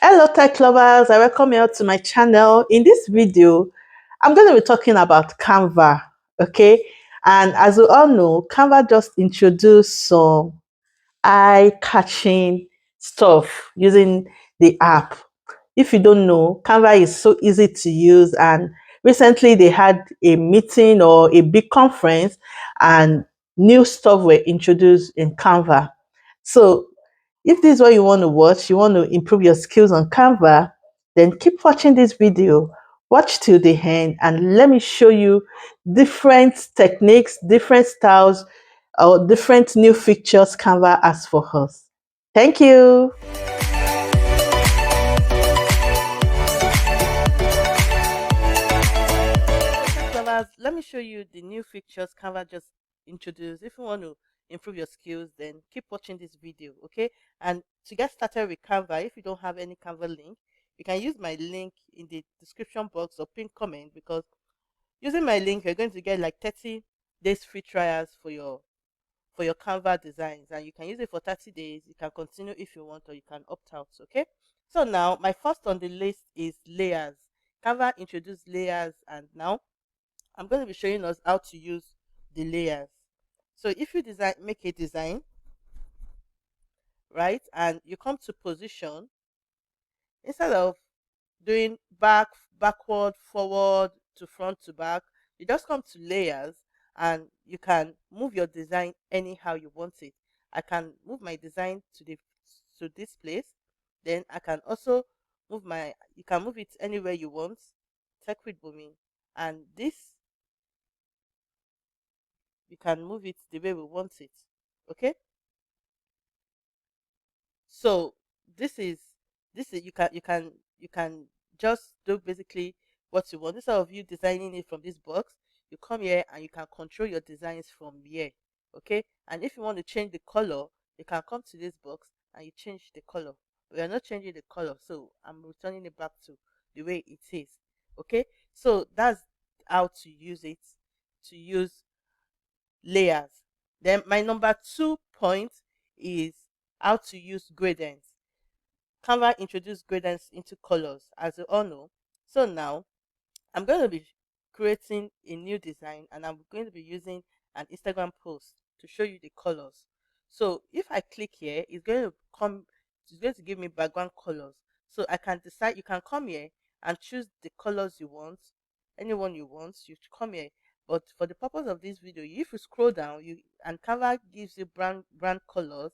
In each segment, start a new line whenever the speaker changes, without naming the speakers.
Hello tech lovers, I welcome you all to my channel. In this video, I'm going to be talking about Canva, okay? And as we all know, Canva just introduced some eye-catching stuff using the app. If you don't know, Canva is so easy to use, and recently they had a meeting or a big conference and new stuff were introduced in Canva. So if this is what you want to watch, you want to improve your skills on Canva, then keep watching this video. Watch till the end and let me show you different techniques, different styles, or different new features Canva has for us. Thank you. Let me show you the new features Canva just introduced. If you want to improve your skills, then keep watching this video, okay? And to get started with Canva, if you don't have any Canva link, you can use my link in the description box or pin comment, because using my link, you're going to get like 30 days free trials for your Canva designs, and you can use it for 30 days. You can continue if you want, or you can opt out, okay? So now my first on the list is layers. Canva introduced layers, and now I'm going to be showing us how to use the layers. So if you make a design, right, and you come to position, instead of doing backward, forward to front to back, you just come to layers and you can move your design anyhow you want it. I can move my design to this place. Then I can also you can move it anywhere you want. TechwithBunmi, and this you can move it the way we want it. Okay, so this is you can just do basically what you want. Instead of you designing it from this box, you come here and you can control your designs from here. Okay, and if you want to change the color, you can come to this box and you change the color. We are not changing the color, so I'm returning it back to the way it is. Okay, so that's how to use it, to use layers. Then my number 2 point is how to use gradients. Canva introduced gradients into colors, as you all know. So now I'm going to be creating a new design, and I'm going to be using an Instagram post to show you the colors. So if I click here, it's going to give me background colors. So I can decide, you can come here and choose the colors you want, anyone you want, you come here. But for the purpose of this video, if you scroll down, and Canva gives you brand colors,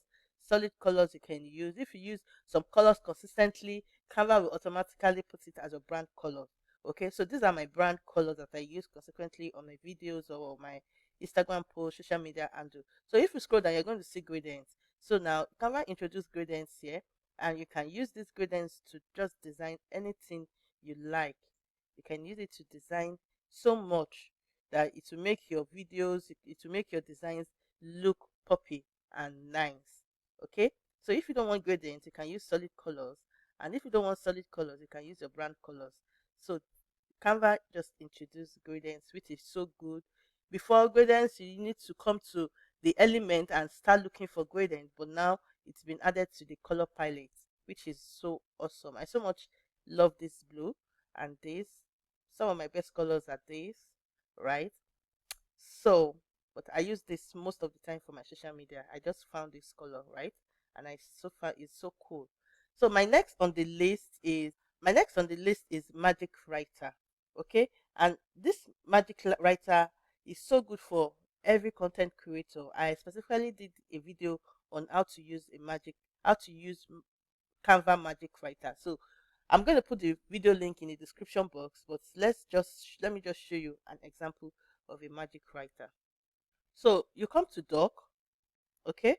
solid colors you can use. If you use some colors consistently, Canva will automatically put it as a brand color. Okay, so these are my brand colors that I use consequently on my videos or my Instagram post, social media handle. So if you scroll down, you're going to see gradients. So now Canva introduced gradients here, and you can use these gradients to just design anything you like. You can use it to design so much that it will make your videos, it will make your designs look poppy and nice. Okay, so if you don't want gradients, you can use solid colors, and if you don't want solid colors, you can use your brand colors. So Canva just introduced gradients, which is so good. Before gradients, you need to come to the element and start looking for gradients, but now it's been added to the color palette, which is so awesome. I so much love this blue and this. Some of my best colors are these, right? So, but I use this most of the time for my social media. I just found this color, right? And I so far it's so cool. So my next on the list is Magic Writer. Okay, and this Writer is so good for every content creator. I specifically did a video on how to use Canva Magic Writer. So I'm going to put the video link in the description box, but let me just show you an example of a Magic Writer. So you come to doc, okay,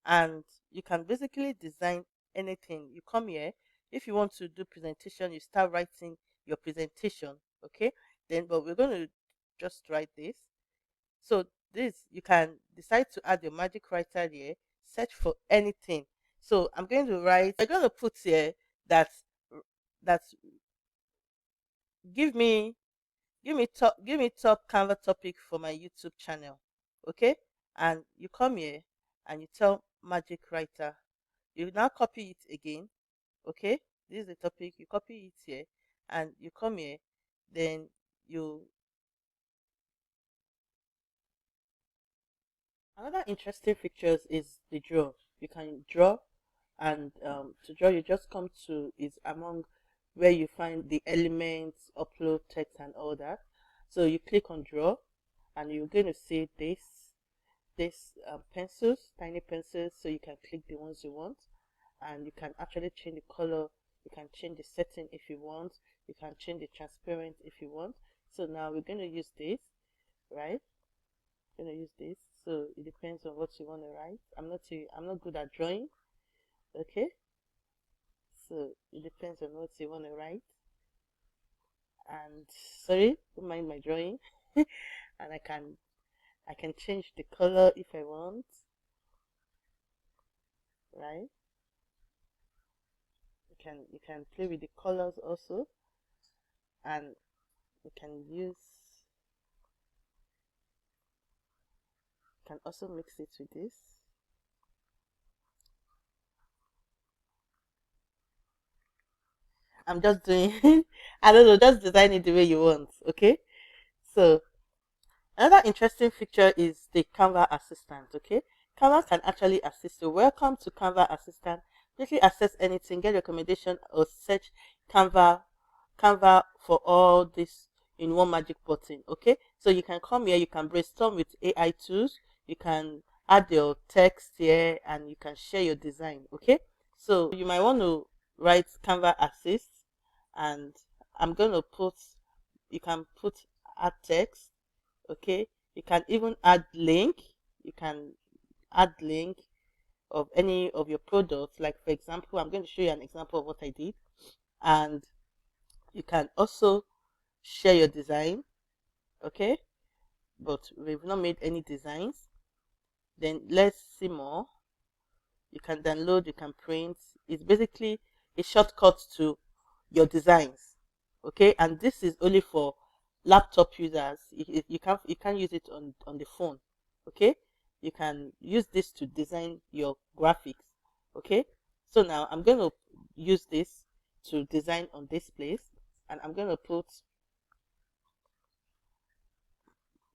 and you can basically design anything. You come here. If you want to do presentation, you start writing your presentation, okay. Then but we're going to just write this. So this, you can decide to add your Magic Writer here, search for anything. So I'm going to put here that that give me give me top Canva topic for my YouTube channel. Okay? And you come here and you tell Magic Writer. You now copy it again. Okay? this is the topic, you copy it here, and you come here, then you another interesting features is the draw. You can draw, and to draw you just come to is among where you find the elements, upload text and all that. So you click on draw, and you're going to see this pencils, tiny pencils, so you can click the ones you want, and you can actually change the color, you can change the setting if you want, you can change the transparent if you want. So now we're going to use this, right? Gonna use this. So it depends on what you want to write. I'm not good at drawing. Okay, so it depends on what you want to write. And sorry, don't mind my drawing. And I can change the color if I want, right? You can play with the colors also, and you can also mix it with this. I'm just doing I don't know, just design it the way you want. Okay, so another interesting feature is the Canva Assistant. Okay, Canva can actually assist you. Welcome to Canva Assistant. Quickly access anything, get recommendation, or search Canva, Canva for all this in one magic button. Okay, so you can come here, you can brainstorm with AI tools, you can add your text here, and you can share your design. Okay, so you might want to write Canva Assist, and I'm gonna put. You can put add text. Okay, you can even add link, you can add link of any of your products, like for example I'm going to show you an example of what I did. And you can also share your design. Okay, but we've not made any designs. Then let's see more. You can download, you can print. It's basically a shortcut to your designs. Okay, and this is only for laptop users. You can't use it on the phone. Okay, you can use this to design your graphics. Okay, so now I'm going to use this to design on this place, and I'm going to put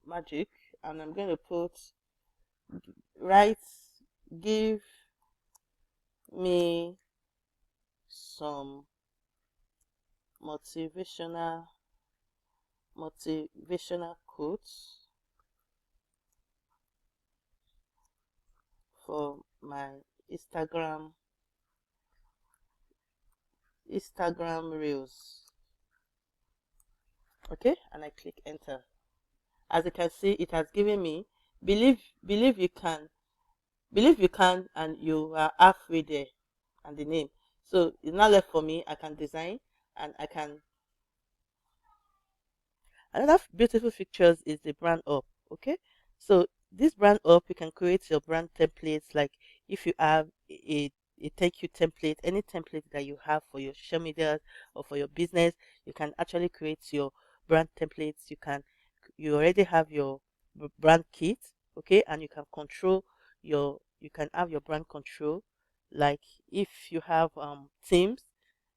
magic, and I'm going to put write, give me some motivational quotes for my Instagram reels. Okay, and I click enter. As you can see, it has given me believe you can, and you are halfway there, and the name. So it's now left for me. I can design, and I can. Another beautiful features is the brand up. Okay, so this brand up, you can create your brand templates. Like if you have a thank you template, any template that you have for your social media or for your business, you can actually create your brand templates. You already have your brand kit. Okay, and you can control you can have your brand control. Like if you have teams,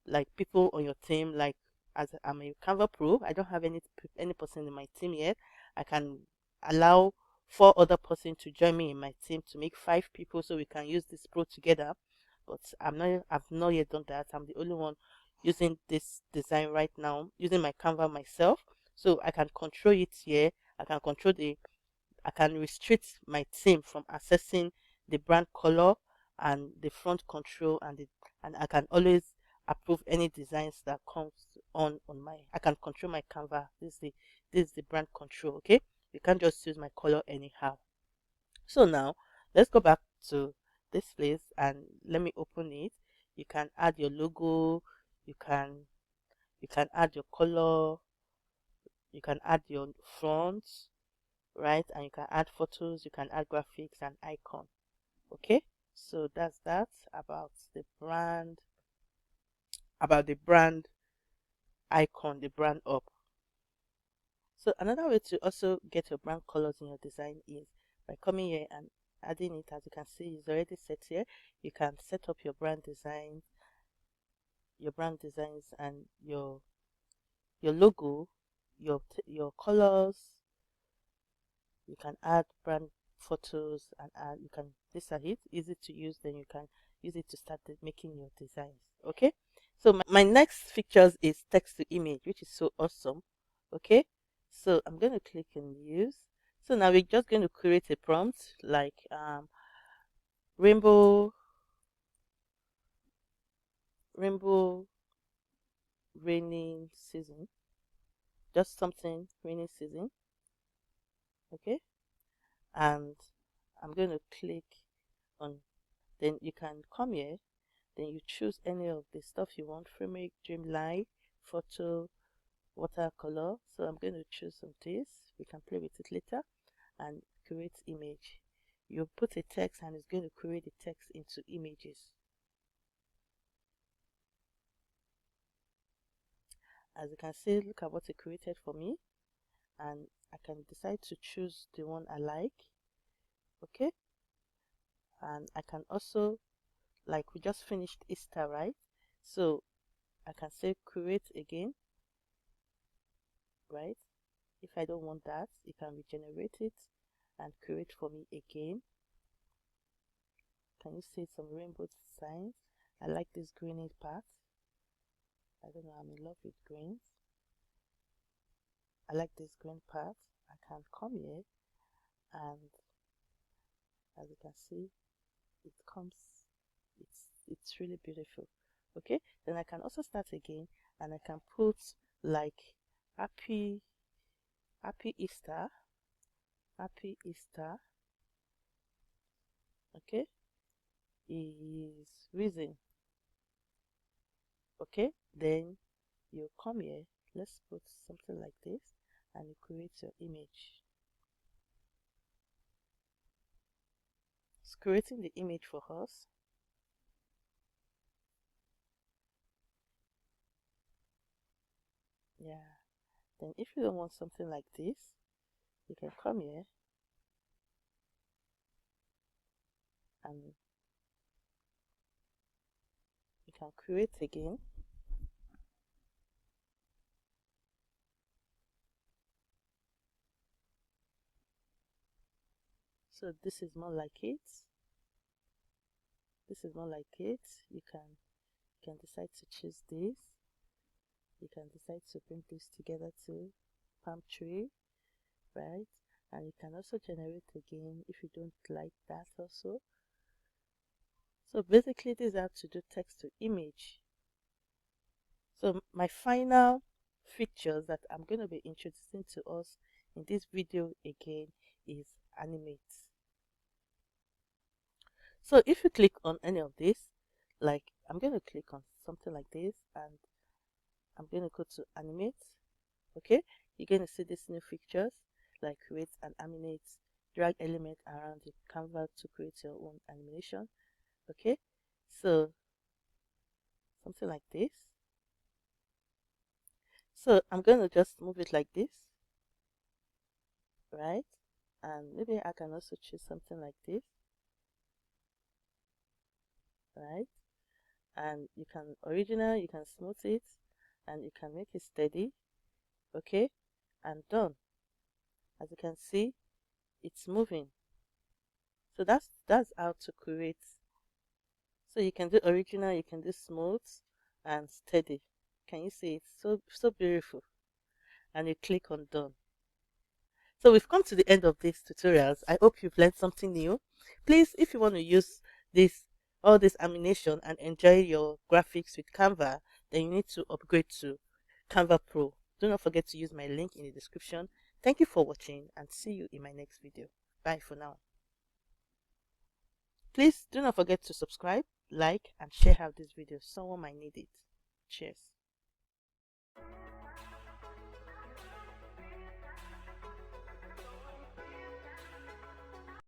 like people on your team, like as I'm a Canva Pro, I don't have any person in my team yet. I can allow 4 other person to join me in my team to make 5 people, so we can use this pro together. But I've not yet done that. I'm the only one using this design right now, using my Canva myself. So I can control it here. I can control I can restrict my team from accessing the brand color and the front control, and I can always approve any designs that comes on my. I can control my Canva. This is the brand control. Okay, you can't just use my color anyhow. So now let's go back to this place, and let me open it. You can add your logo. You can add your color. You can add your font, right? And you can add photos, you can add graphics and icon. Okay, so that's that about the brand icon, the brand up. So another way to also get your brand colors in your design is by coming here and adding it. As you can see, it's already set here. You can set up your brand design. your brand designs and your logo, your colors. You can add brand photos and add, you can, these are it, easy to use. Then you can use it to start making your designs. Okay, so my next features is text to image, which is so awesome. Okay, so I'm going to click on use. So now we're just going to create a prompt like rainbow rainbow raining season, just something raining season. Okay, and I'm going to click on, then you can come here, then you choose any of the stuff you want: filmic, dreamlight, photo, watercolor. So I'm going to choose some this. We can play with it later. And create image. You put a text and it's going to create the text into images. As you can see, look at what it created for me, and I can decide to choose the one I like. Okay, and I can also, like we just finished Easter, right? So I can say create again, right? If I don't want that, you can regenerate it and create for me again. Can you see some rainbow signs? I like this greenish part. I don't know, I'm in love with greens. I like this green part. I can come here, and as you can see, it comes, it's really beautiful. Okay, then I can also start again, and I can put like happy Easter, happy Easter. Okay, is risen. Okay, then you come here, let's put something like this, and you create your image. It's creating the image for us. Yeah, then if you don't want something like this, you can come here and you can create again. So this is more like it. This is more like it. You can decide to choose this. You can decide to bring this together to palm tree, right? And you can also generate again if you don't like that also. So basically this is how to do text to image. So my final features that I'm going to be introducing to us in this video again is animate. So if you click on any of this, like I'm going to click on something like this, and I'm going to go to animate. Okay, you're going to see these new features like create and animate, drag element around the canvas to create your own animation. Okay, so something like this. So I'm going to just move it like this, right? And maybe I can also choose something like this, right? And you can original, you can smooth it, and you can make it steady. Okay, and done. As you can see, it's moving. So that's how to create. So you can do original, you can do smooth and steady. Can you see? It's so beautiful. And you click on done. So we've come to the end of these tutorials. I hope you've learned something new. Please, if you want to use this all this animation and enjoy your graphics with Canva, then you need to upgrade to Canva Pro. Do not forget to use my link in the description. Thank you for watching, and see you in my next video. Bye for now. Please do not forget to subscribe, like, and share out this video. Someone might need it. Cheers.